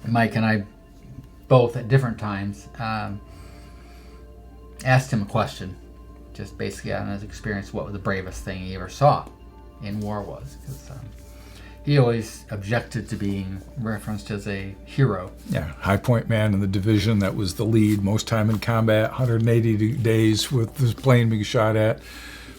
Mike and I both at different times asked him a question, just basically on his experience, what was the bravest thing he ever saw in war was. Because he always objected to being referenced as a hero. Yeah, high point man in the division that was the lead, most time in combat, 180 days with the plane being shot at.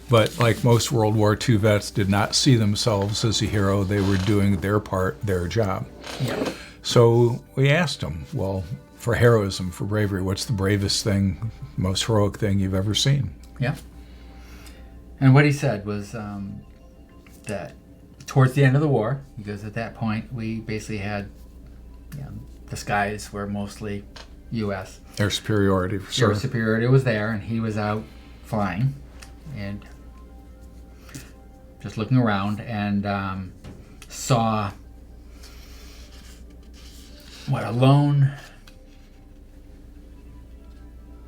But like most World War II vets, did not see themselves as a hero. They were doing their part, their job. Yeah. So we asked him, well, for heroism, for bravery, what's the bravest thing, most heroic thing you've ever seen? Yeah. And what he said was that towards the end of the war, because at that point we basically had, the skies were mostly U.S. Air superiority, for sure. Air superiority was there, and he was out flying and just looking around and saw a lone.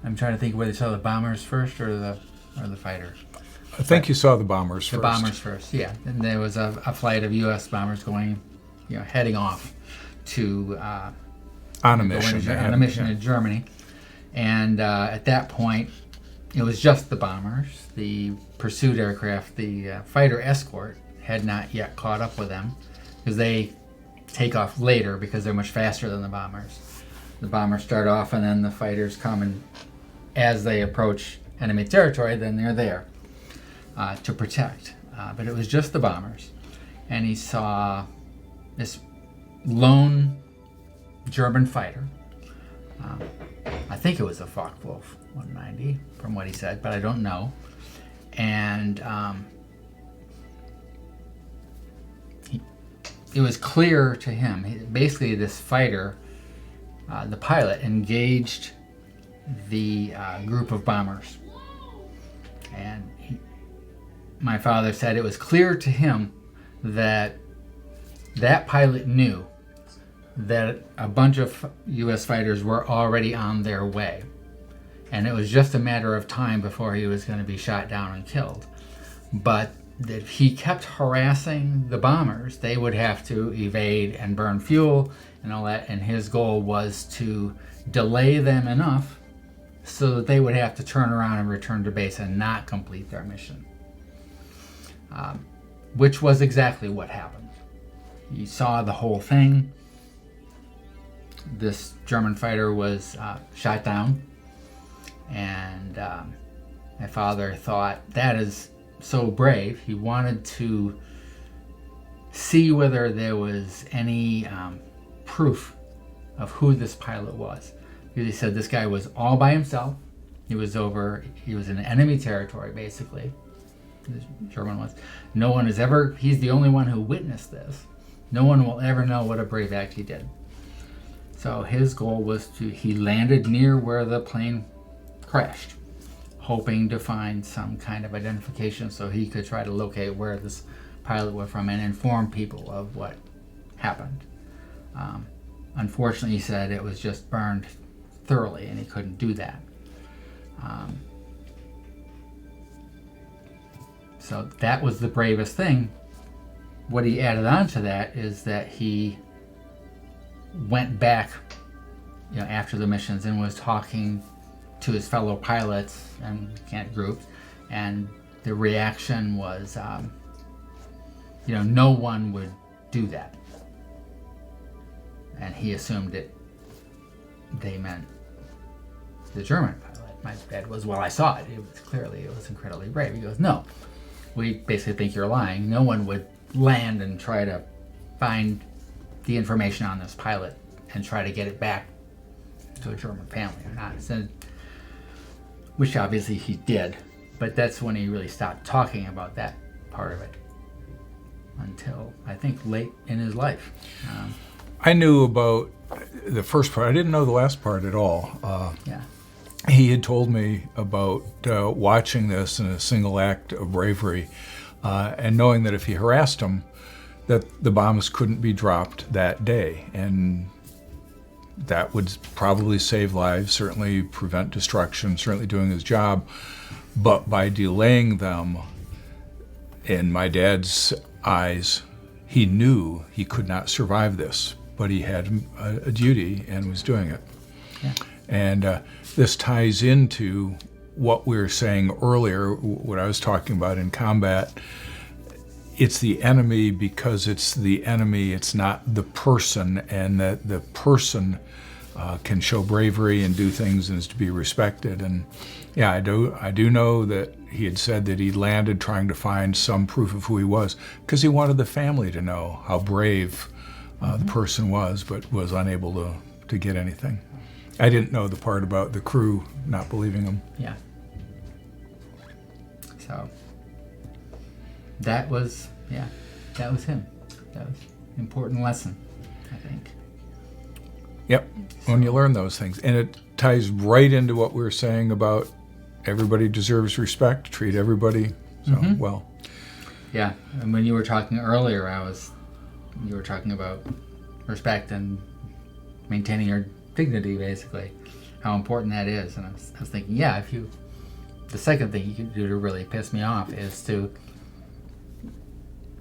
I'm trying to think whether he saw the bombers first or the fighters. I think you saw the bombers first. The bombers first, yeah. And there was a flight of U.S. bombers going, heading off to on a mission. On a mission in Germany. And at that point, it was just the bombers. The pursuit aircraft, the fighter escort, had not yet caught up with them because they take off later because they're much faster than the bombers. The bombers start off, and then the fighters come, and as they approach enemy territory, then they're there to protect. But it was just the bombers. And he saw this lone German fighter. I think it was a Focke-Wulf 190 from what he said, but I don't know. And it was clear to him, basically this fighter, the pilot, engaged the group of bombers. And my father said it was clear to him that that pilot knew that a bunch of U.S. fighters were already on their way. And it was just a matter of time before he was going to be shot down and killed. But that he kept harassing the bombers, they would have to evade and burn fuel and all that. And his goal was to delay them enough so that they would have to turn around and return to base and not complete their mission. Which was exactly what happened. You saw the whole thing. This German fighter was shot down, and my father thought, that is so brave. He wanted to see whether there was any proof of who this pilot was. Because he said this guy was all by himself. He was in enemy territory, basically. The German was. No one has ever, he's the only one who witnessed this. No one will ever know what a brave act he did. So his goal was he landed near where the plane crashed, hoping to find some kind of identification so he could try to locate where this pilot was from and inform people of what happened. Unfortunately, he said it was just burned thoroughly and he couldn't do that. So that was the bravest thing. What he added on to that is that he went back, after the missions and was talking to his fellow pilots and groups, and the reaction was, no one would do that. And he assumed they meant the German pilot. My dad was, well, I saw it. It was incredibly brave. He goes, no, we basically think you're lying. No one would land and try to find the information on this pilot and try to get it back to a German family or not. So, which obviously he did, but that's when he really stopped talking about that part of it until I think late in his life. I knew about the first part. I didn't know the last part at all. Yeah. He had told me about watching this in a single act of bravery and knowing that if he harassed him, that the bombs couldn't be dropped that day. And that would probably save lives, certainly prevent destruction, certainly doing his job. But by delaying them, in my dad's eyes, he knew he could not survive this. but he had a duty and was doing it. Yeah. And this ties into what we were saying earlier, what I was talking about in combat. It's the enemy because it's the enemy, it's not the person, and that the person can show bravery and do things and is to be respected. And yeah, I do know that he had said that he landed trying to find some proof of who he was because he wanted the family to know how brave the person was, but was unable to get anything. I didn't know the part about the crew not believing him. Yeah. So that was him. That was an important lesson, I think. Yep, when you learn those things. And it ties right into what we were saying about everybody deserves respect, treat everybody well. Yeah, and when you were talking earlier, you were talking about respect and maintaining your dignity, basically, how important that is. And I was thinking, the second thing you could do to really piss me off is to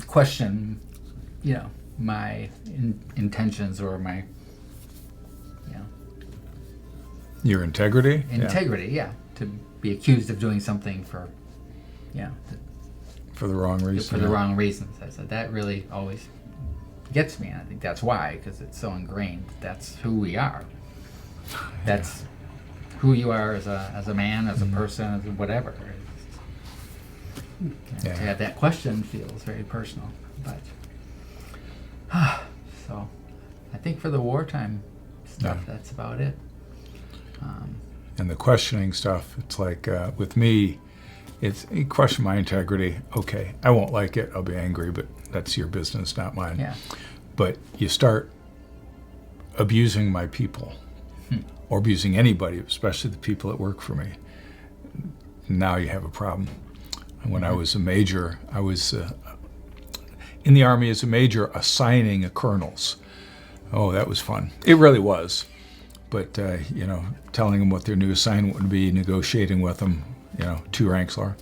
question, my intentions or my, your integrity? Integrity, to be accused of doing something for the wrong reason. For the wrong reasons. I said, that really always gets me, and I think that's why, because it's so ingrained. That's who we are. That's who you are as a man, as a person, as a whatever. To have that question feels very personal. But so I think for the wartime stuff, that's about it. And the questioning stuff, it's like with me, you question my integrity. Okay, I won't like it. I'll be angry, but that's your business, not mine. Yeah. But you start abusing my people, or abusing anybody, especially the people that work for me. Now you have a problem. And when I was a major, I was in the Army as a major assigning colonels. Oh, that was fun. It really was. But, telling them what their new assignment would be, negotiating with them, 2 ranks lower.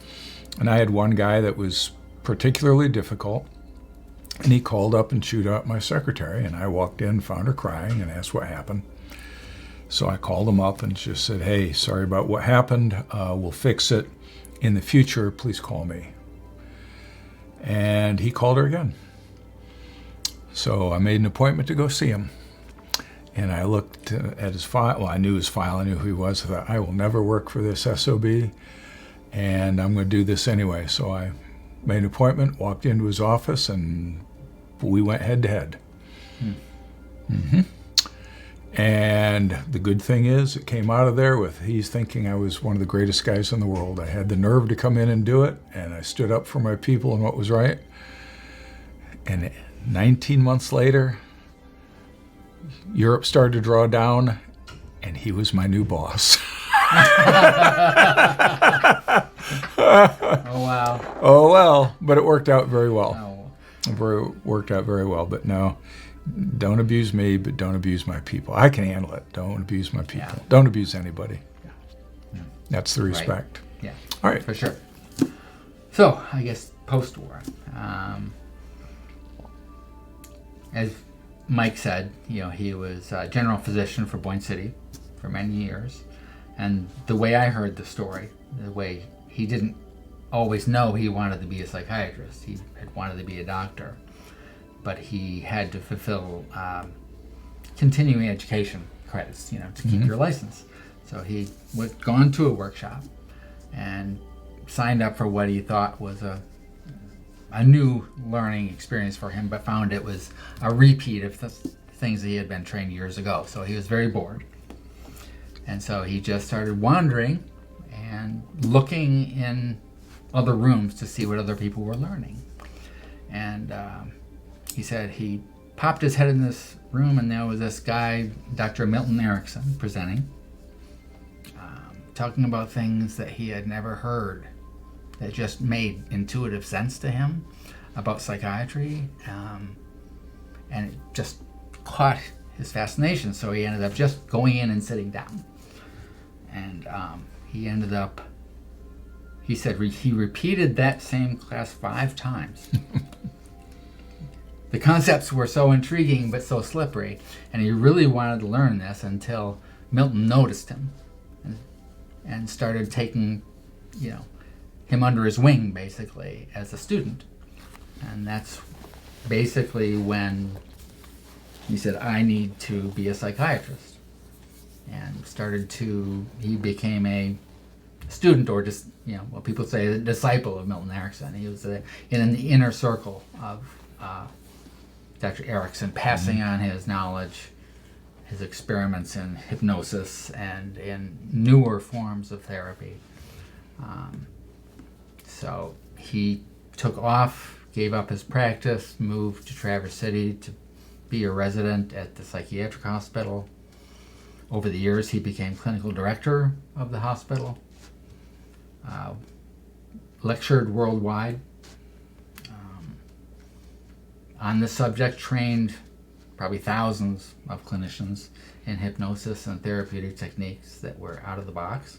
And I had one guy that was particularly difficult, and he called up and chewed out my secretary, and I walked in, found her crying, and asked what happened. So I called him up and just said, hey, sorry about what happened. We'll fix it. In the future, please call me. And he called her again. So I made an appointment to go see him. And I looked at his file. Well, I knew his file. I knew who he was. I thought, I will never work for this SOB, and I'm going to do this anyway. So I made an appointment, walked into his office, and we went head-to-head. And the good thing is, it came out of there with he's thinking I was one of the greatest guys in the world. I had the nerve to come in and do it, and I stood up for my people and what was right. And 19 months later, Europe started to draw down, and he was my new boss. Oh, wow. Oh, well, but it worked out very well. Oh. It worked out very well, but no, don't abuse me, but don't abuse my people. I can handle it. Don't abuse my people. Yeah. Don't abuse anybody. Yeah. That's the respect. Right. Yeah. All right. For sure. So, I guess post-war, as Mike said, he was general physician for Boyne City for many years. And the way I heard the story, the way he didn't always know he wanted to be a psychiatrist. He had wanted to be a doctor. But he had to fulfill continuing education credits, to keep your license. So he was gone to a workshop and signed up for what he thought was a new learning experience for him, but found it was a repeat of the things that he had been trained years ago. So he was very bored. And so he just started wandering and looking in other rooms to see what other people were learning. And he said he popped his head in this room, and there was this guy, Dr. Milton Erickson, presenting, talking about things that he had never heard that just made intuitive sense to him about psychiatry, and it just caught his fascination. So he ended up just going in and sitting down. And he ended up, he said he repeated that same class 5 times. the concepts were so intriguing but so slippery, and he really wanted to learn this until Milton noticed him and started taking, him under his wing, basically, as a student. And that's basically when he said, I need to be a psychiatrist. And he became a student, or just, what people say, a disciple of Milton Erickson. He was in the inner circle of Dr. Erickson, passing on his knowledge, his experiments in hypnosis and in newer forms of therapy. So he took off, gave up his practice, moved to Traverse City to be a resident at the psychiatric hospital. Over the years, he became clinical director of the hospital, lectured worldwide on the subject, trained probably thousands of clinicians in hypnosis and therapeutic techniques that were out of the box.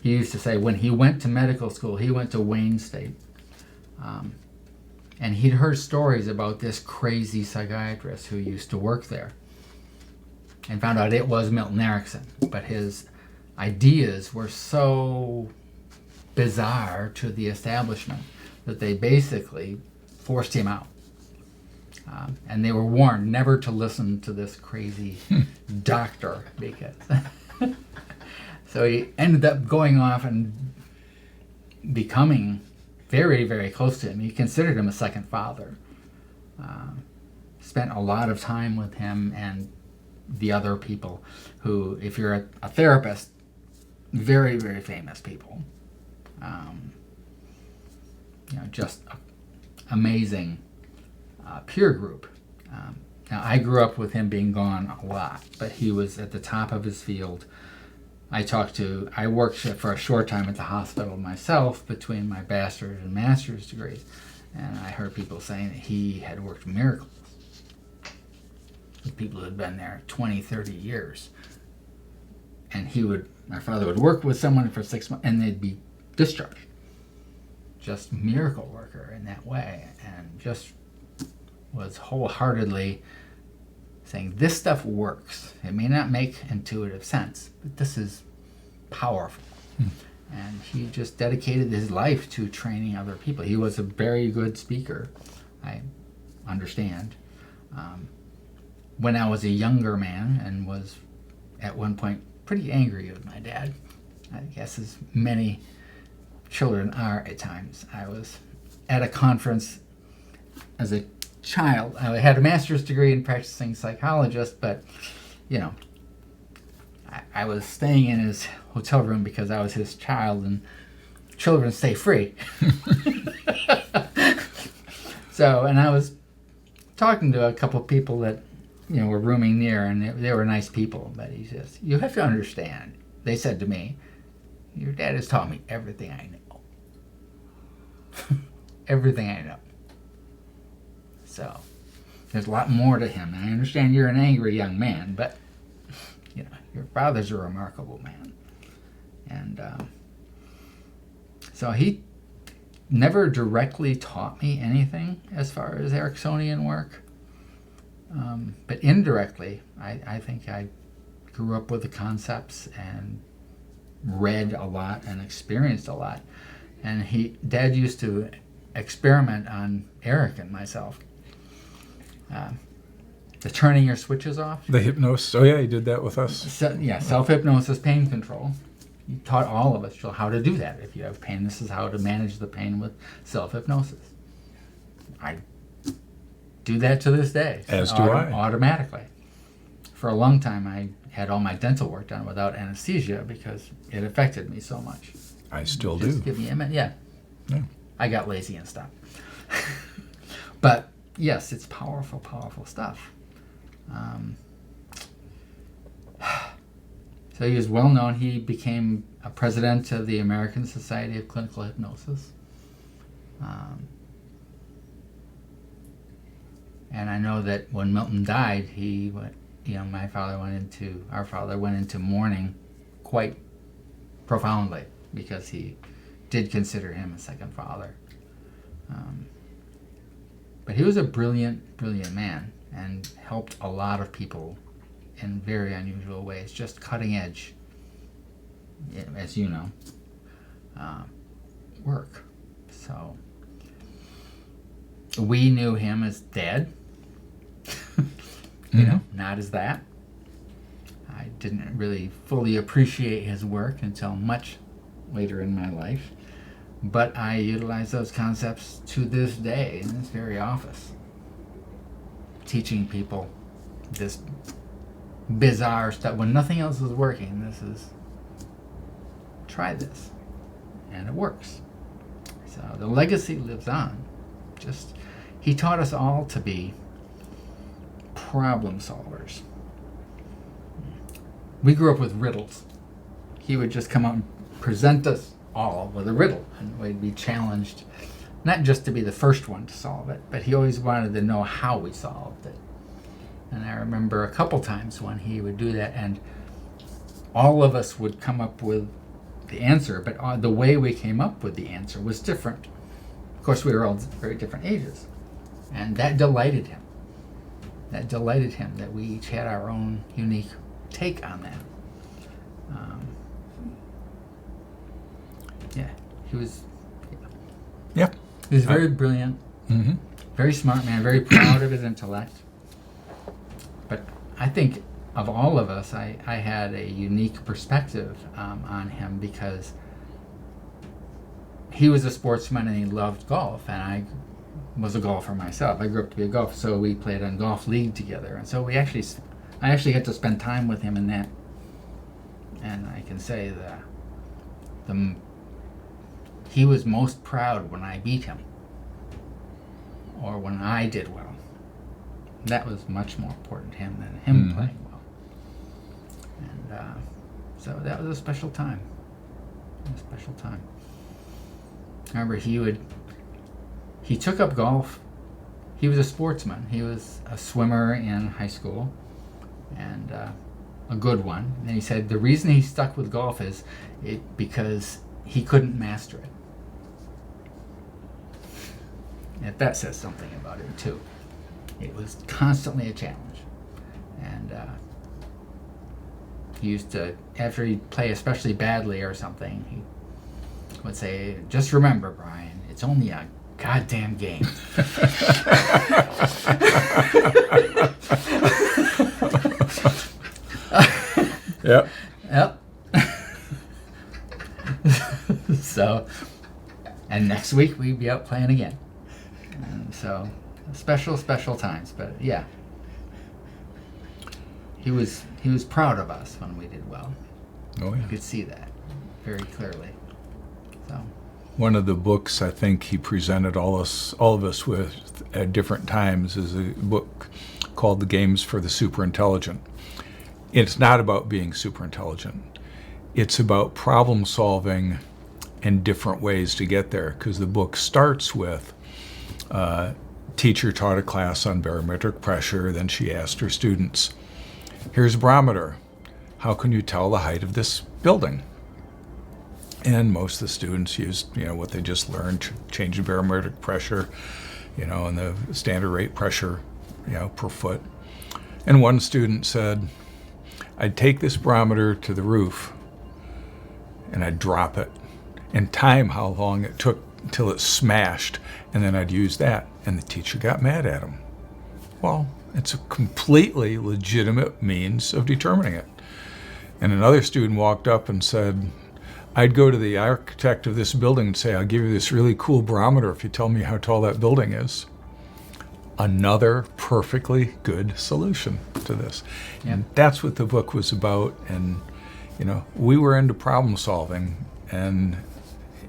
He used to say when he went to medical school, he went to Wayne State, and he'd heard stories about this crazy psychiatrist who used to work there, and found out it was Milton Erickson. But his ideas were so bizarre to the establishment that they basically forced him out. And they were warned never to listen to this crazy doctor, because so he ended up going off and becoming very, very close to him. He considered him a second father. Spent a lot of time with him and the other people who, if you're a therapist, very, very famous people. Just amazing peer group. Now, I grew up with him being gone a lot, but he was at the top of his field. I worked for a short time at the hospital myself between my bachelor's and master's degrees, and I heard people saying that he had worked miracles with people who had been there 20, 30 years. And my father would work with someone for 6 months and they'd be discharged. Just miracle worker in that way, and just was wholeheartedly saying, this stuff works. It may not make intuitive sense, but this is powerful. And he just dedicated his life to training other people. He was a very good speaker, I understand. When I was a younger man and was at one point pretty angry with my dad, I guess as many children are at times, I was at a conference as a child. I had a master's degree in practicing psychologist, but I was staying in his hotel room because I was his child, and children stay free. And I was talking to a couple of people that were rooming near, and they were nice people, but he says, you have to understand, they said to me, your dad has taught me everything I know. Everything I know. So there's a lot more to him. And I understand you're an angry young man, but your father's a remarkable man. And so he never directly taught me anything as far as Ericksonian work, but indirectly, I think I grew up with the concepts and read a lot and experienced a lot. And Dad used to experiment on Eric and myself. The turning your switches off. The hypnosis. Oh yeah, he did that with us. Self-hypnosis, pain control. He taught all of us how to do that. If you have pain, this is how to manage the pain with self-hypnosis. I do that to this day. As do I. Automatically. For a long time, I had all my dental work done without anesthesia because it affected me so much. I still do. Give me a minute. Yeah. I got lazy and stopped. But yes, it's powerful, powerful stuff. So he was well known. He became a president of the American Society of Clinical Hypnosis. And I know that when Milton died, our father went into mourning quite profoundly because he did consider him a second father. But he was a brilliant, brilliant man and helped a lot of people in very unusual ways, just cutting edge, as you know, work. So we knew him as Dad, you know, not as that. I didn't really fully appreciate his work until much later in my life, but I utilize those concepts to this day in this very office, teaching people this bizarre stuff when nothing else is working. This is, try this, and it works. So the legacy lives on. Just, he taught us all to be problem solvers. We grew up with riddles. He would just come out and present us all with a riddle, and we'd be challenged not just to be the first one to solve it, but he always wanted to know how we solved it. And I remember a couple times when he would do that, and all of us would come up with the answer, but the way we came up with the answer was different. Of course, we were all very different ages, and that delighted him. That delighted him that we each had our own unique take on that. Yeah, he was. Yeah, he was very brilliant, very smart man, very proud of his intellect. But I think of all of us, I had a unique perspective on him because he was a sportsman and he loved golf, and I was a golfer myself. I grew up to be a golfer, so we played on golf league together, and so I actually had to spend time with him in that. And I can say that he was most proud when I beat him, or when I did well. That was much more important to him than him playing well. And so that was a special time. A special time. I remember he took up golf. He was a sportsman. He was a swimmer in high school, and a good one. And he said the reason he stuck with golf is because he couldn't master it. If that says something about him too. It was constantly a challenge. And he used to, after he'd play especially badly or something, he would say, "Just remember, Brian, it's only a goddamn game." Yep. Yep. So, and next week we'd be out playing again. And so, special times. But yeah, he was proud of us when we did well. Oh yeah. You could see that very clearly. So, one of the books I think he presented all of us with at different times is a book called The Games for the Superintelligent. It's not about being super intelligent. It's about problem solving and different ways to get there, because the book starts with teacher taught a class on barometric pressure. Then she asked her students, "Here's a barometer. How can you tell the height of this building?" And most of the students used, what they just learned, change the barometric pressure, and the standard rate pressure, per foot. And one student said, "I'd take this barometer to the roof and I'd drop it and time how long it took until it smashed, and then I'd use that." And the teacher got mad at him. Well, it's a completely legitimate means of determining it. And another student walked up and said, "I'd go to the architect of this building and say, I'll give you this really cool barometer if you tell me how tall that building is." Another perfectly good solution to this. Yeah. And that's what the book was about. And, we were into problem solving, and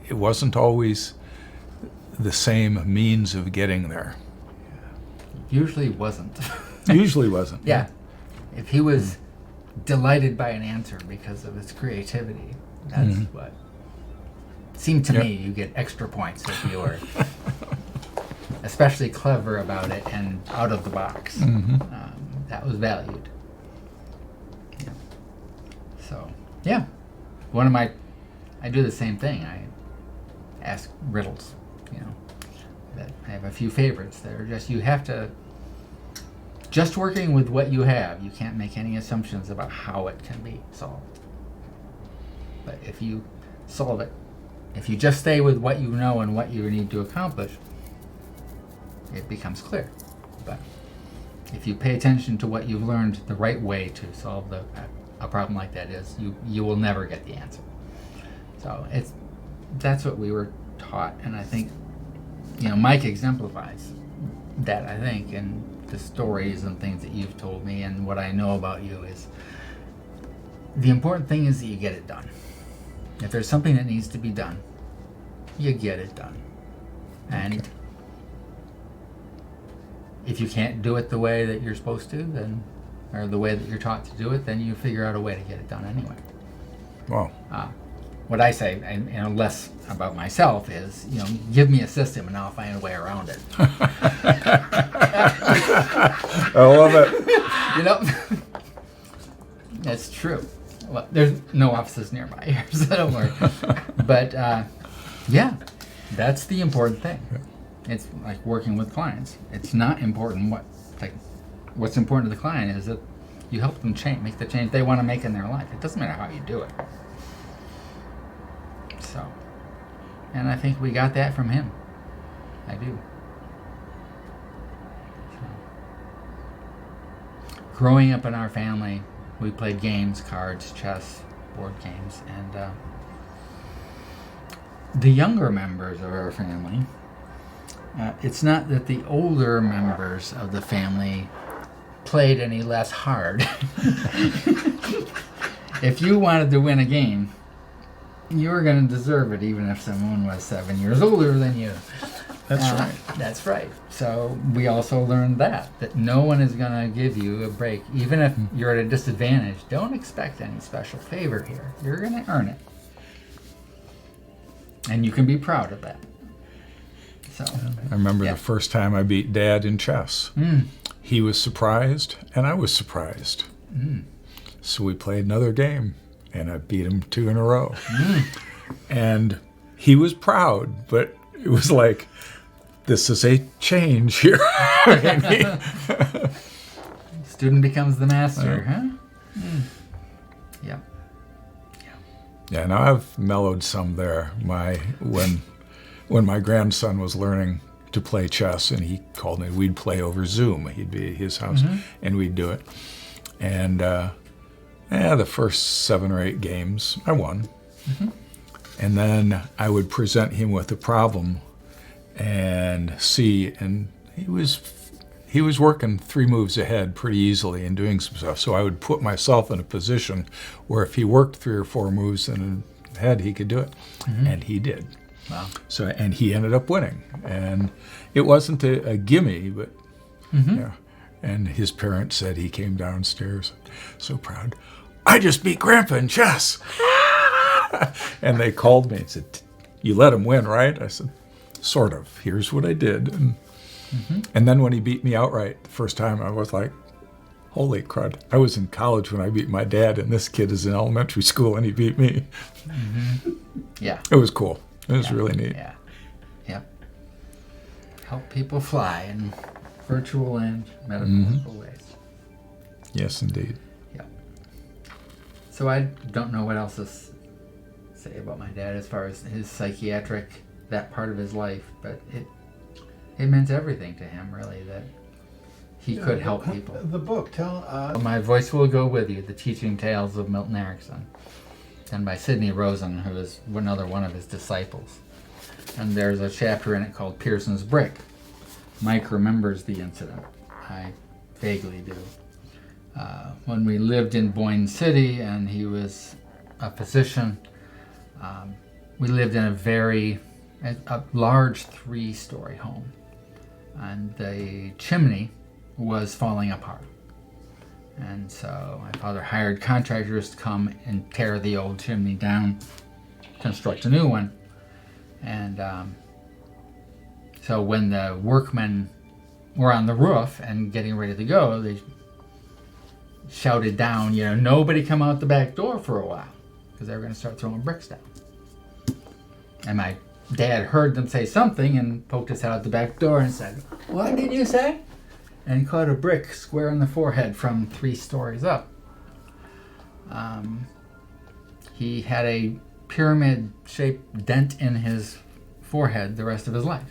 it wasn't always the same means of getting there. usually wasn't. Usually wasn't. Yeah. If he was delighted by an answer because of his creativity, that's what seemed to me you get extra points if you were especially clever about it and out of the box. That was valued. Yeah. So, yeah. I do the same thing. I ask riddles, that I have a few favorites that are just, you have to, just working with what you have, you can't make any assumptions about how it can be solved. But if you solve it, if you just stay with what you know and what you need to accomplish, it becomes clear. But if you pay attention to what you've learned, the right way to solve a problem like that is, you will never get the answer. So that's what we were taught, and I think, Mike exemplifies that, I think, in the stories and things that you've told me, and what I know about you is, the important thing is that you get it done. If there's something that needs to be done, you get it done. And if you can't do it the way that you're supposed to, then, or the way that you're taught to do it, then you figure out a way to get it done anyway. Wow. What I say, and less about myself, is, give me a system and I'll find a way around it. I love it. That's true. Well, there's no offices nearby here, so don't worry. But yeah, that's the important thing. It's like working with clients. It's not important what's important to the client is that you help them make the change they want to make in their life. It doesn't matter how you do it. So, and I think we got that from him. I do. So, growing up in our family, we played games, cards, chess, board games, and the younger members of our family, it's not that the older members of the family played any less hard. If you wanted to win a game, you were going to deserve it, even if someone was 7 years older than you. That's right. That's right. So we also learned that no one is going to give you a break. Even if you're at a disadvantage, don't expect any special favor here. You're going to earn it. And you can be proud of that. So I remember the first time I beat Dad in chess. He was surprised, and I was surprised. So we played another game, and I beat him 2 in a row. And he was proud, but it was like, this is a change here. Student becomes the master, huh? Yeah. Yeah, now I've mellowed some there. When my grandson was learning to play chess, and he called me, we'd play over Zoom. He'd be at his house, and we'd do it. And the first 7 or 8 games, I won. And then I would present him with a problem and see, and he was working 3 moves ahead pretty easily and doing some stuff. So I would put myself in a position where if he worked 3 or 4 moves ahead, he could do it. And he did. Wow. So, and he ended up winning. And it wasn't a gimme, but yeah. And his parents said, he came downstairs so proud, I just beat Grandpa in chess. And they called me and said, you let him win, right? I said, sort of. Here's what I did. And then when he beat me outright the first time, I was like, holy crud. I was in college when I beat my dad, and this kid is in elementary school, and he beat me. Yeah. It was cool. It was really neat. Yeah. Yep. Help people fly in virtual and metaphorical ways. Yes, indeed. Yeah. So I don't know what else to say about my dad as far as his psychiatric, that part of his life, but it meant everything to him, really, that he could help people. The book, tell... My Voice Will Go With You, The Teaching Tales of Milton Erickson, done by Sidney Rosen, who is another one of his disciples. And there's a chapter in it called Pearson's Brick. Mike remembers the incident. I vaguely do. When we lived in Boyne City and he was a physician, we lived in a large 3-story home. And the chimney was falling apart. And so my father hired contractors to come and tear the old chimney down, construct a new one. And so when the workmen were on the roof and getting ready to go, they shouted down, nobody come out the back door for a while, because they were going to start throwing bricks down. And my Dad heard them say something and poked his head out the back door and said, "What did you say?" And caught a brick square in the forehead from 3 stories up. He had a pyramid-shaped dent in his forehead the rest of his life.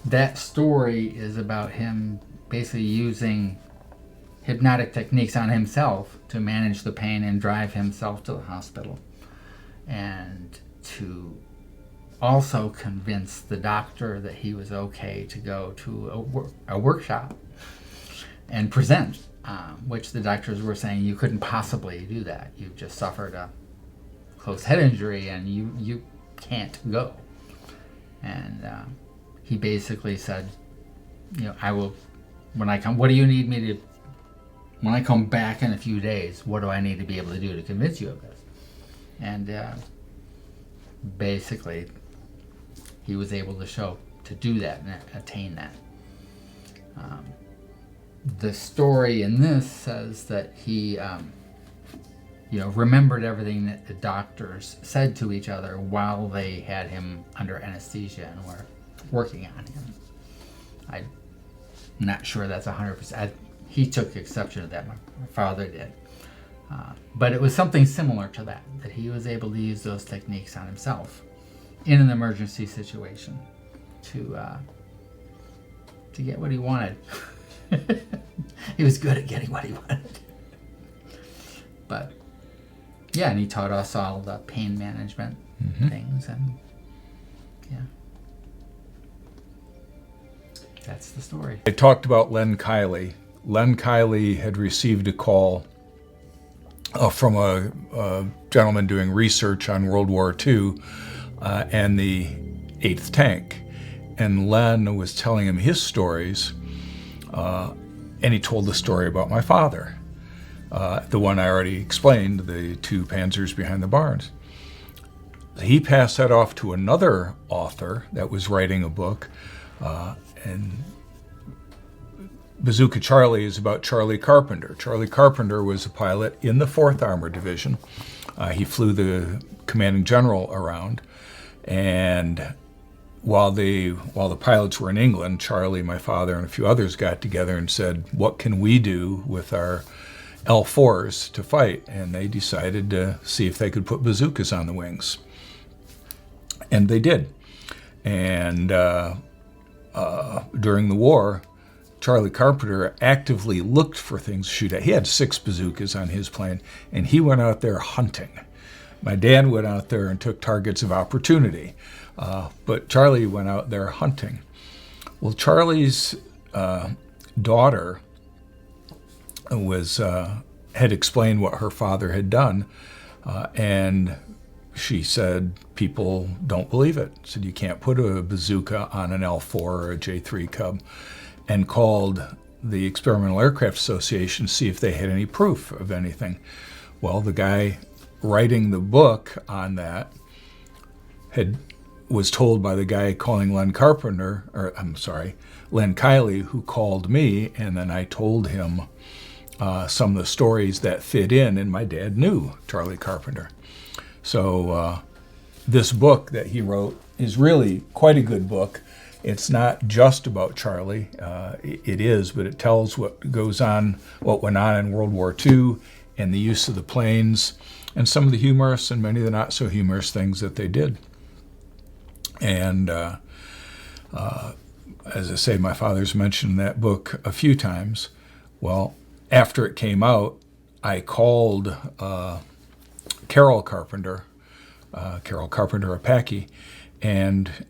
That story is about him basically using hypnotic techniques on himself to manage the pain and drive himself to the hospital, and to also convince the doctor that he was okay to go to a workshop and present, which the doctors were saying, you couldn't possibly do that. You've just suffered a close head injury and you can't go. And he basically said, I will, when I come, what do you need me to, when I come back in a few days, what do I need to be able to do to convince you of this? And basically, he was able to do that and attain that. The story in this says that he, remembered everything that the doctors said to each other while they had him under anesthesia and were working on him. I'm not sure that's 100%. He took exception to that. My father did. But it was something similar to that he was able to use those techniques on himself in an emergency situation to get what he wanted. He was good at getting what he wanted. But yeah, and he taught us all the pain management things, and yeah, that's the story. I talked about Len Kiley. Len Kiley had received a call from a gentleman doing research on World War II and the 8th Tank. And Len was telling him his stories, and he told the story about my father, the one I already explained, the 2 Panzers behind the barns. He passed that off to another author that was writing a book, and Bazooka Charlie is about Charlie Carpenter. Charlie Carpenter was a pilot in the 4th Armored Division. He flew the commanding general around, and while the pilots were in England, Charlie, my father, and a few others got together and said, what can we do with our L4s to fight? And they decided to see if they could put bazookas on the wings. And they did. And during the war, Charlie Carpenter actively looked for things to shoot at. He had 6 bazookas on his plane, and he went out there hunting. My dad went out there and took targets of opportunity, but Charlie went out there hunting. Well, Charlie's daughter had explained what her father had done, and she said, people don't believe it. Said, you can't put a bazooka on an L4 or a J3 Cub, and called the Experimental Aircraft Association to see if they had any proof of anything. Well, the guy writing the book on that was told by the guy calling Len Kiley, who called me, and then I told him some of the stories that fit in, and my dad knew Charlie Carpenter. So this book that he wrote is really quite a good book. It's not just about Charlie. It is, but it tells what went on in World War II and the use of the planes and some of the humorous and many of the not so humorous things that they did. And as I say, my father's mentioned that book a few times. Well, after it came out, I called Carol Carpenter Apache, and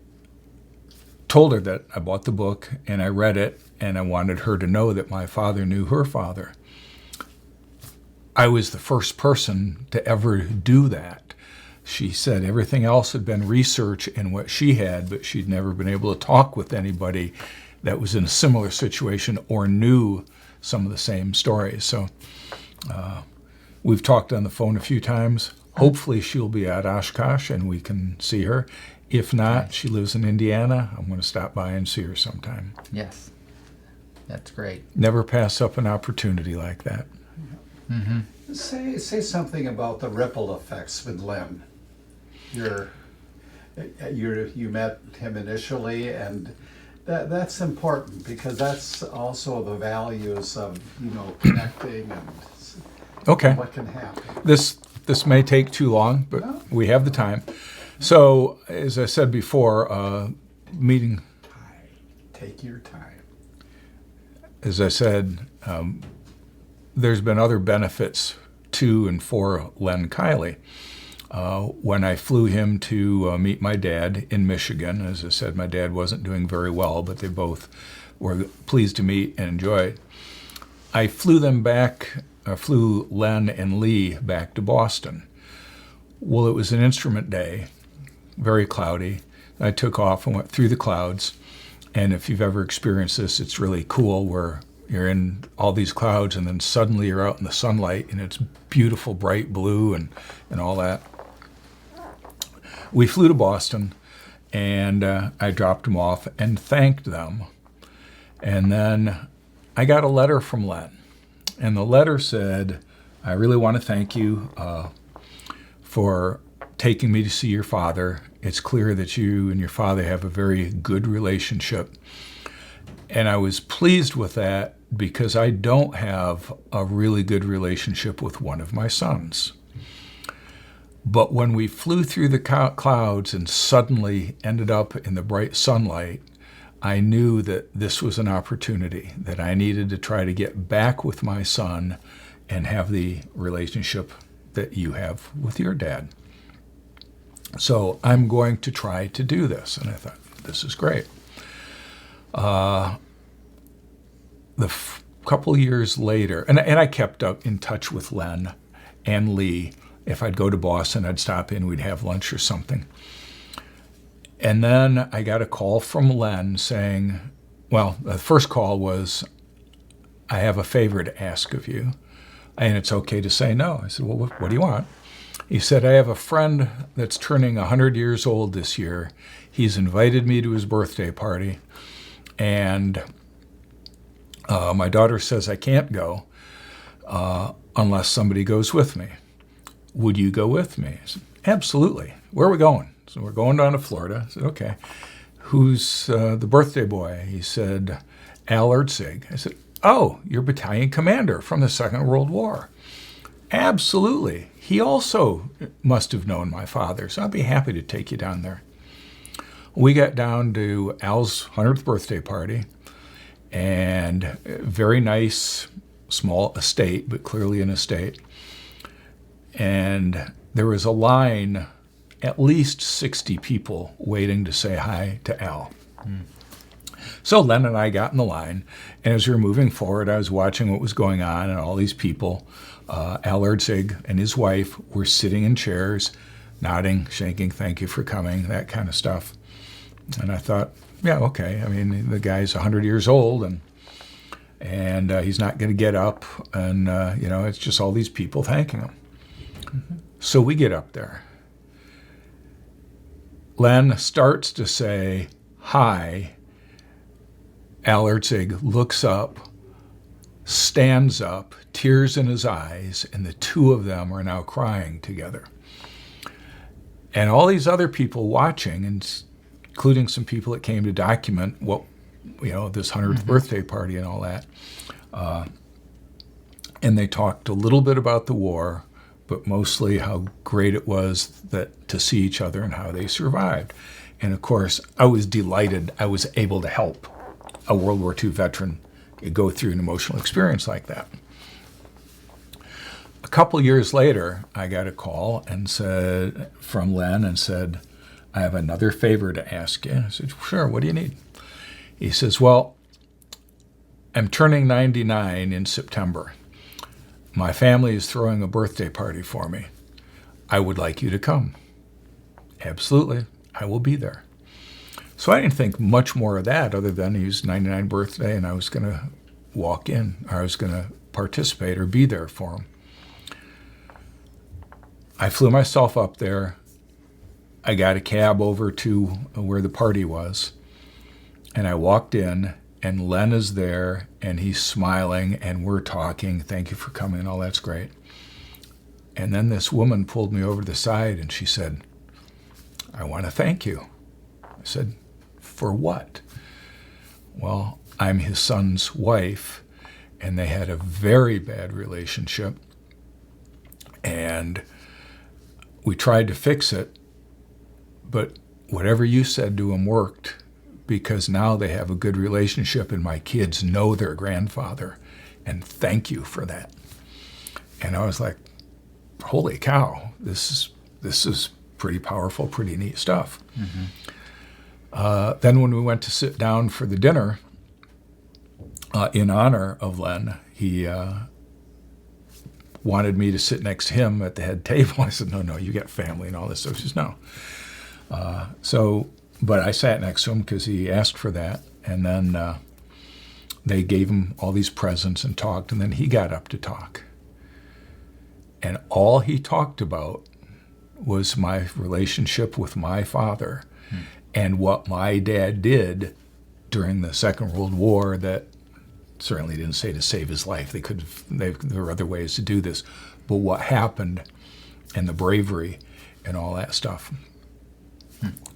told her that I bought the book and I read it, and I wanted her to know that my father knew her father. I was the first person to ever do that. She said everything else had been research in what she had, but she'd never been able to talk with anybody that was in a similar situation or knew some of the same stories. So we've talked on the phone a few times. Hopefully she'll be at Oshkosh and we can see her. If not, she lives in Indiana. I'm going to stop by and see her sometime. Yes, that's great. Never pass up an opportunity like that. Say something about the ripple effects with Len, your You met him initially, and that's important because that's also the values of connecting and Okay. what can happen. This may take too long, but No. we have the time. So, as I said before, meeting, Take your time. as I said, there's been other benefits to and for Len Kiley. When I flew him to meet my dad in Michigan, as I said, my dad wasn't doing very well, but they both were pleased to meet and enjoy it. I flew Len and Lee back to Boston. Well, it was an instrument day, very cloudy. I took off and went through the clouds. And if you've ever experienced this, it's really cool where you're in all these clouds and then suddenly you're out in the sunlight and it's beautiful, bright blue and all that. We flew to Boston and I dropped them off and thanked them. And then I got a letter from Len. And the letter said, I really want to thank you for taking me to see your father. It's clear that you and your father have a very good relationship. And I was pleased with that because I don't have a really good relationship with one of my sons. But when we flew through the clouds and suddenly ended up in the bright sunlight, I knew that this was an opportunity, that I needed to try to get back with my son and have the relationship that you have with your dad. So I'm going to try to do this. And I thought, this is great. Couple years later, and I kept up in touch with Len and Lee. If I'd go to Boston, I'd stop in, we'd have lunch or something. And then I got a call from Len saying, well, the first call was, I have a favor to ask of you, and it's okay to say no. I said, well, what do you want? He said, I have a friend that's turning 100 years old this year. He's invited me to his birthday party, and my daughter says I can't go unless somebody goes with me. Would you go with me? I said, absolutely. Where are we going? So we're going down to Florida. I said, okay. Who's the birthday boy? He said, Al Ertzig. I said, oh, you're battalion commander from the Second World War. Absolutely. He also must have known my father, so I'd be happy to take you down there. We got down to Al's 100th birthday party, and a very nice, small estate, but clearly an estate. And there was a line, at least 60 people waiting to say hi to Al. So Len and I got in the line, and as we were moving forward, I was watching what was going on, and all these people, Al Ertzig and his wife, were sitting in chairs, nodding, shaking, thank you for coming, that kind of stuff. And I thought, yeah, okay. I mean, the guy's 100 years old, and he's not going to get up, and, it's just all these people thanking him. Mm-hmm. So we get up there. Len starts to say hi. Al Ertzig looks up, stands up, tears in his eyes, and the two of them are now crying together. And all these other people watching, including some people that came to document what, this 100th birthday party and all that, and they talked a little bit about the war, but mostly how great it was that to see each other and how they survived. And of course, I was delighted I was able to help a World War II veteran go through an emotional experience like that. A couple years later, I got a call from Len and said, I have another favor to ask you. I said, sure, what do you need? He says, well, I'm turning 99 in September. My family is throwing a birthday party for me. I would like you to come. Absolutely, I will be there. So I didn't think much more of that other than his 99th birthday and I was going to walk in, or I was going to participate or be there for him. I flew myself up there. I got a cab over to where the party was, and I walked in, and Len is there, and he's smiling, and we're talking, thank you for coming, all that's great. And then this woman pulled me over to the side, and she said, I want to thank you. I said, for what? Well, I'm his son's wife, and they had a very bad relationship, and we tried to fix it, but whatever you said to him worked, because now they have a good relationship and my kids know their grandfather, and thank you for that. And I was like, holy cow, this is pretty powerful, pretty neat stuff. Then when we went to sit down for the dinner, in honor of Len, he wanted me to sit next to him at the head table. I said, no, you got family and all this stuff. He says, no. But I sat next to him because he asked for that. And then they gave him all these presents and talked, and then he got up to talk. And all he talked about was my relationship with my father and what my dad did during the Second World War that certainly didn't say to save his life. There were other ways to do this. But what happened and the bravery and all that stuff.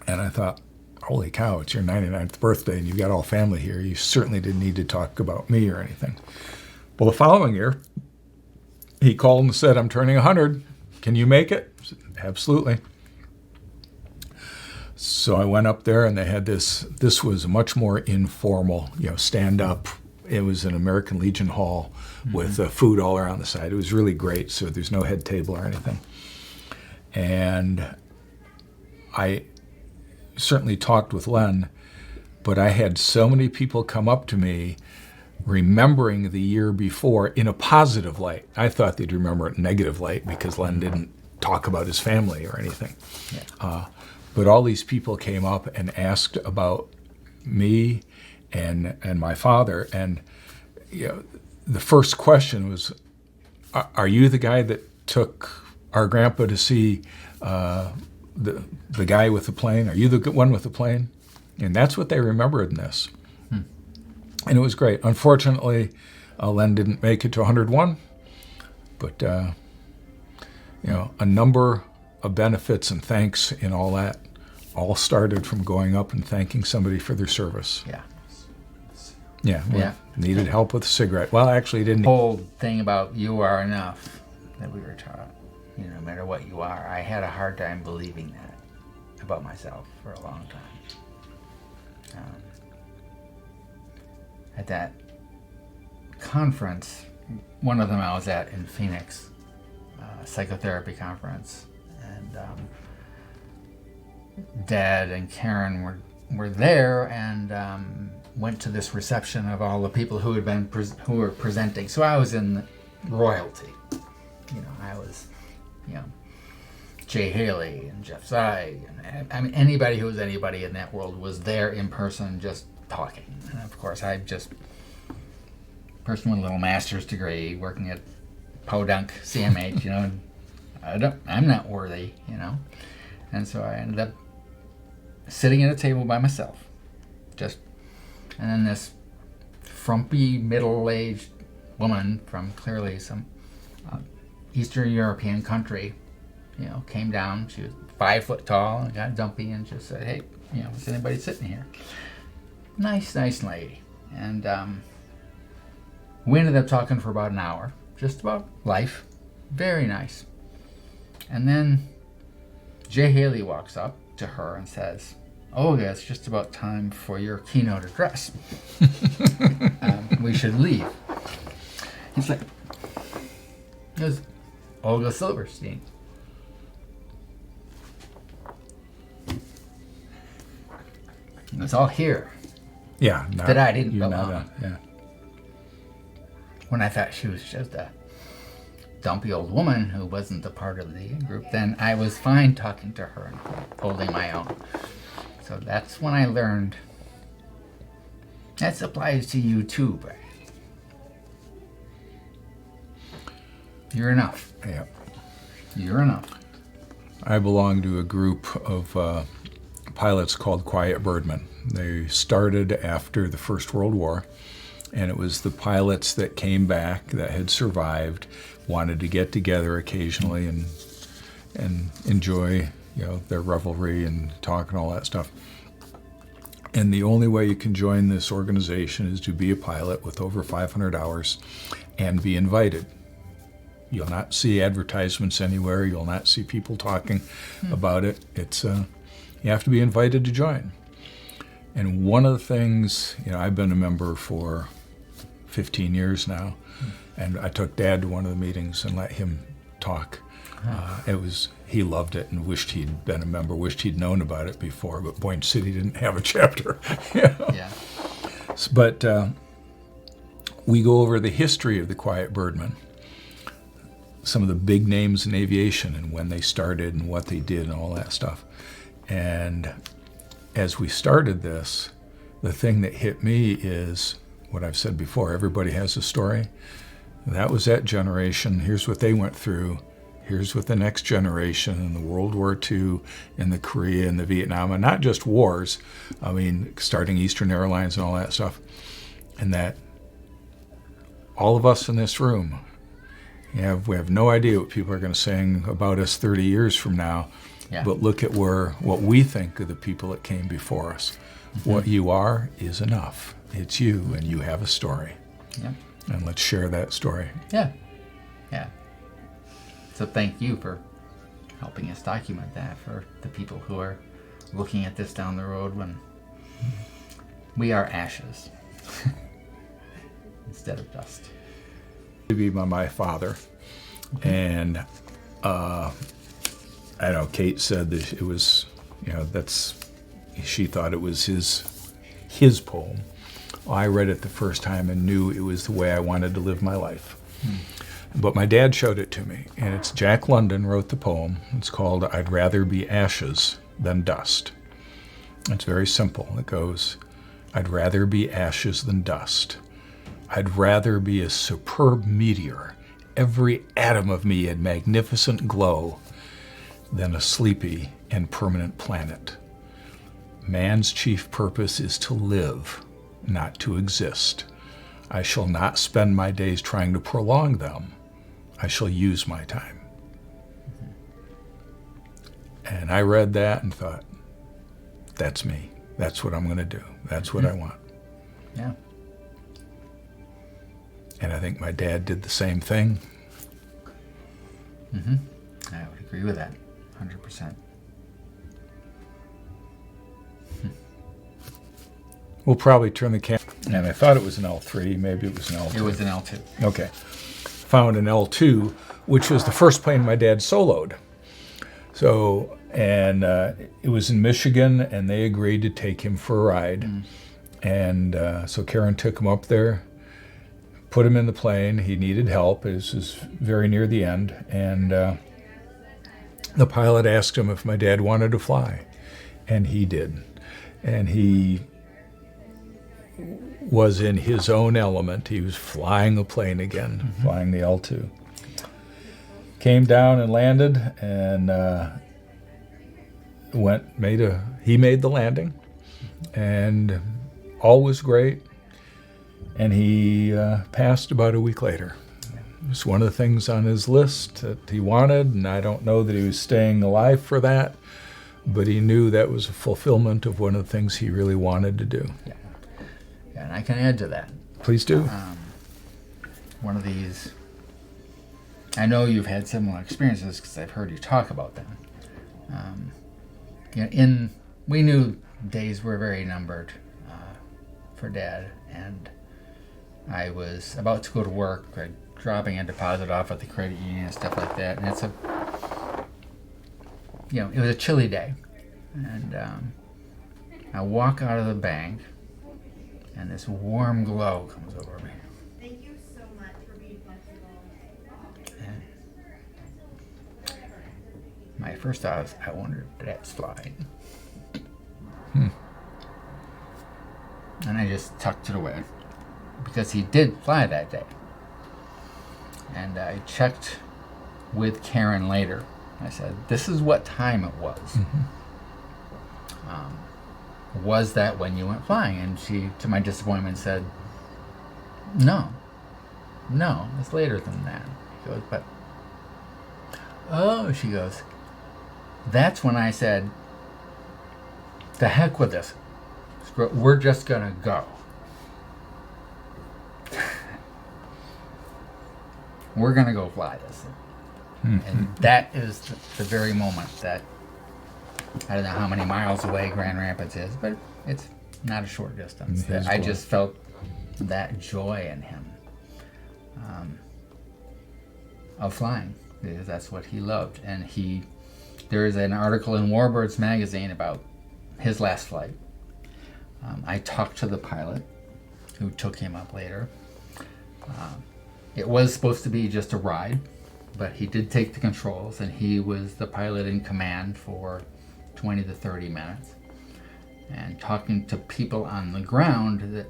And I thought, holy cow, it's your 99th birthday and you've got all family here. You certainly didn't need to talk about me or anything. Well, the following year, he called and said, I'm turning 100. Can you make it? I said, absolutely. So I went up there and they had this was much more informal, stand up. It was an American Legion Hall with food all around the side. It was really great. So there's no head table or anything. And I certainly talked with Len, but I had so many people come up to me remembering the year before in a positive light. I thought they'd remember it in negative light because Len didn't talk about his family or anything. Yeah. But all these people came up and asked about me and my father. And the first question was, are you the guy that took our grandpa to see the guy with the plane? Are you the one with the plane? And that's what they remembered in this. And it was great. Unfortunately, Len didn't make it to 101, but a number of benefits and thanks and all that all started from going up and thanking somebody for their service. Needed help with a cigarette. Well, actually, didn't. The whole thing about you are enough that we were taught, no matter what you are, I had a hard time believing that about myself for a long time. At that conference, one of them I was at in Phoenix, psychotherapy conference, and Dad and Karen were there and went to this reception of all the people who were presenting. So I was in royalty. I was, Jay Haley and Jeff Zeig, and anybody who was anybody in that world was there in person, just talking. And of course, I just person with a little master's degree, working at Podunk CMH. I'm not worthy, and so I ended up sitting at a table by myself, and then this frumpy middle-aged woman from clearly some Eastern European country, came down. She was 5 foot tall and got dumpy and just said, hey, is anybody sitting here? Nice lady. And we ended up talking for about an hour, just about life. Very nice. And then Jay Haley walks up to her and says, Olga, it's just about time for your keynote address. We should leave. He's like, it was Olga Silverstein. It was all here. Yeah. That I didn't belong. When I thought she was just a dumpy old woman who wasn't a part of the group, then I was fine talking to her and holding my own. So that's when I learned that applies to you too, Brad. You're enough. Yeah. You're enough. I belong to a group of pilots called Quiet Birdmen. They started after the First World War, and it was the pilots that came back that had survived, wanted to get together occasionally and enjoy, their revelry and talk and all that stuff. And the only way you can join this organization is to be a pilot with over 500 hours and be invited. You'll not see advertisements anywhere. You'll not see people talking about it. It's you have to be invited to join. And one of the things, I've been a member for 15 years now, and I took Dad to one of the meetings and let him talk. He loved it and wished he'd been a member, wished he'd known about it before, but Boyne City didn't have a chapter. Yeah. But we go over the history of the Quiet Birdmen, some of the big names in aviation and when they started and what they did and all that stuff. And as we started this, the thing that hit me is what I've said before, everybody has a story. That was that generation. Here's what they went through. Here's what the next generation and the World War II and the Korea and the Vietnam, and not just wars, starting Eastern Airlines and all that stuff. And that all of us in this room, we have no idea what people are going to sing about us 30 years from now, but look at what we think of the people that came before us. What you are is enough. It's you, and you have a story. Yeah. And let's share that story. Yeah. Yeah. So thank you for helping us document that for the people who are looking at this down the road when we are ashes instead of dust. To be by my father, and I know Kate said that it was, she thought it was his poem. I read it the first time and knew it was the way I wanted to live my life. But my dad showed it to me, and it's Jack London wrote the poem. It's called "I'd Rather Be Ashes Than Dust." It's very simple. It goes, "I'd rather be ashes than dust. I'd rather be a superb meteor, every atom of me in magnificent glow, than a sleepy and permanent planet. Man's chief purpose is to live, not to exist. I shall not spend my days trying to prolong them. I shall use my time." And I read that and thought, that's me. That's what I'm going to do. That's what I want. Yeah. And I think my dad did the same thing. I would agree with that, 100%. We'll probably turn the camera. And I thought it was an L3. Maybe it was an L2. It was an L2. Okay. Found an L2, which was the first plane my dad soloed. So, and it was in Michigan, and they agreed to take him for a ride. And so Karen took him up there, put him in the plane. He needed help. This was very near the end. And the pilot asked him if my dad wanted to fly. And he did. And he was in his own element. He was flying the plane again, flying the L2. Came down and landed, and he made the landing, and all was great. And he passed about a week later. It was one of the things on his list that he wanted, and I don't know that he was staying alive for that, but he knew that was a fulfillment of one of the things he really wanted to do. Yeah. And I can add to that. Please do. One of these, I know you've had similar experiences because I've heard you talk about them. We knew days were very numbered for Dad, and I was about to go to work, dropping a deposit off at the credit union and stuff like that, and it was a chilly day, and I walk out of the bank, and this warm glow comes over me. Thank you so much for being flexible. And my first thought was, I wonder if Dad's flying. And I just tucked it away because he did fly that day. And I checked with Karen later. I said, "This is what time it was. Was that when you went flying?" And she, to my disappointment, said, No, it's later than that." He goes, "But, oh," she goes, that's when I said, the heck with this. We're just going to go. We're going to go fly this thing. And that is the very moment that, I don't know how many miles away Grand Rapids is, but it's not a short distance. That I just felt that joy in him of flying, because that's what he loved. And there is an article in Warbirds magazine about his last flight. I talked to the pilot who took him up later. It was supposed to be just a ride, but he did take the controls, and he was the pilot in command for 20 to 30 minutes. And talking to people on the ground, that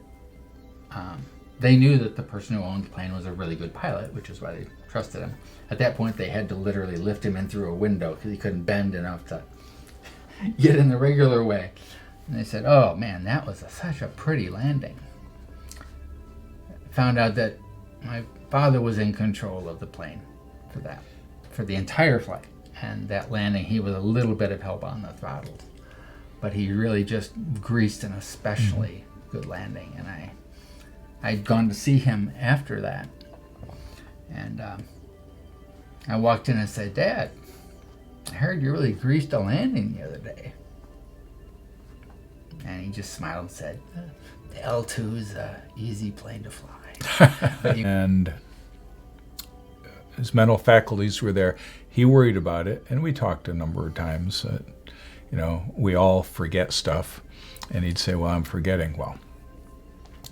they knew that the person who owned the plane was a really good pilot, which is why they trusted him. At that point, they had to literally lift him in through a window because he couldn't bend enough to get in the regular way. And they said, oh man, that was such a pretty landing. Found out that my father was in control of the plane for the entire flight. And that landing, he was a little bit of help on the throttles. But he really just greased an especially good landing. And I'd gone to see him after that. And I walked in and said, Dad, I heard you really greased a landing the other day. And he just smiled and said, the L-2 is an easy plane to fly. And his mental faculties were there. He worried about it, and we talked a number of times. We all forget stuff. And he'd say, well, I'm forgetting. Well,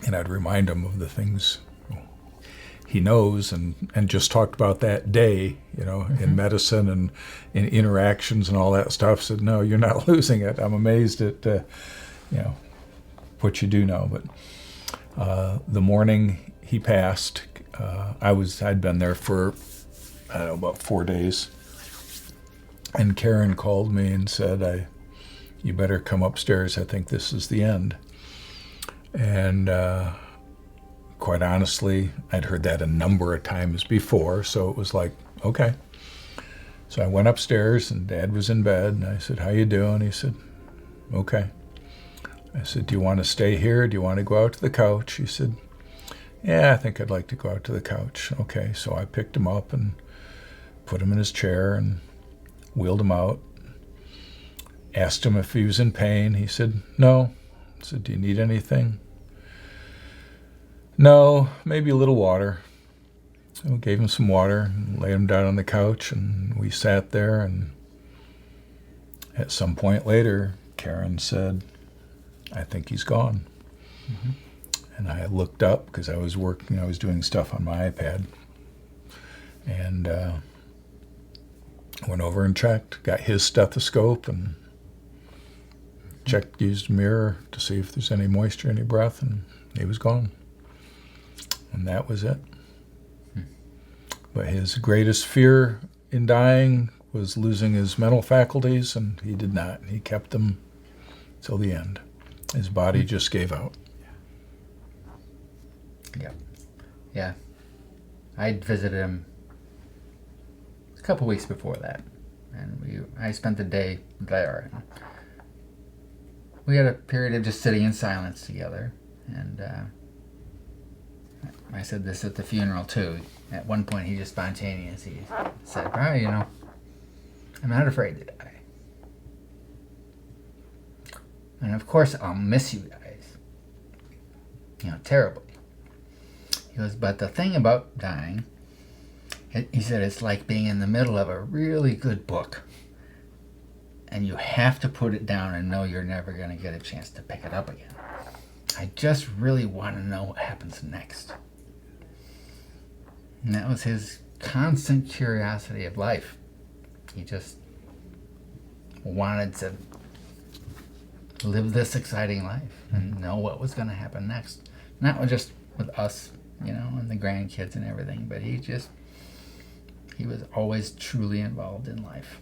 and I'd remind him of the things he knows and just talked about that day, in medicine and in interactions and all that stuff. Said, no, you're not losing it. I'm amazed at, what you do know. But the morning he passed, I'd been there for, about 4 days. And Karen called me and said, you better come upstairs. I think this is the end. And quite honestly, I'd heard that a number of times before, so it was like, okay. So I went upstairs, and Dad was in bed, and I said, how you doing? He said, okay. I said, do you want to stay here? Do you want to go out to the couch? He said, yeah, I think I'd like to go out to the couch. Okay, so I picked him up and put him in his chair and wheeled him out. Asked him if he was in pain. He said, no. I said, do you need anything? No, maybe a little water. So we gave him some water and laid him down on the couch, and we sat there, and at some point later, Karen said, I think he's gone. Mm-hmm. And I looked up because I was doing stuff on my iPad, and went over and checked, got his stethoscope and checked, used a mirror to see if there's any moisture, any breath, and he was gone. And that was it. But his greatest fear in dying was losing his mental faculties, and he did not. He kept them till the end. His body just gave out. Yeah. I'd visited him a couple weeks before that, and I spent the day there. We had a period of just sitting in silence together, and I said this at the funeral too. At one point, he just spontaneously said, "Brian, I'm not afraid to die. And of course, I'll miss you guys. Terribly." He goes, "But the thing about dying," he said, "it's like being in the middle of a really good book. And you have to put it down and know you're never going to get a chance to pick it up again. I just really want to know what happens next." And that was his constant curiosity of life. He just wanted to live this exciting life and know what was going to happen next. Not just with us, and the grandkids and everything, but he was always truly involved in life.